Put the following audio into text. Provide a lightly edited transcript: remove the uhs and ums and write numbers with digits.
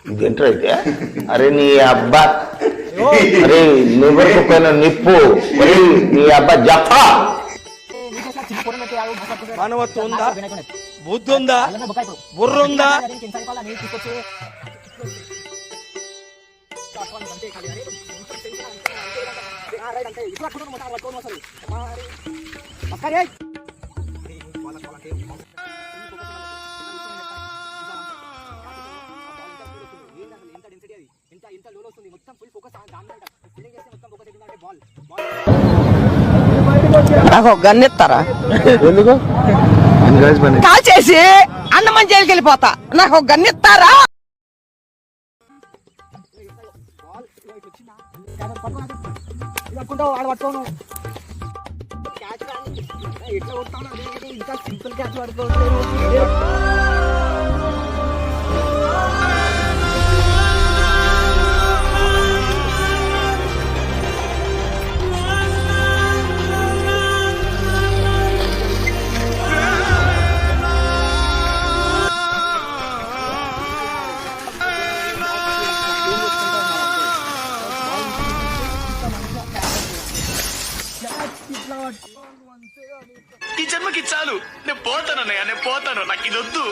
ఇదేంటో అయితే అరే నీ అబ్బా అరే లివర్కు పైన నిప్పు మరి నీ అబ్బా జఫా మానవత్వం ఉందా, బుద్ధి ఉందా, బుర్ర ఉందా? నాకు గన్నెత్తారా ఎందుకు కాల్ చేసి అన్నమని జైలుకి వెళ్ళిపోతా. నాకు గన్నెత్తారా? ఈ జన్మకి చాలు, నేను పోతాను, నాకు ఇది వద్దు.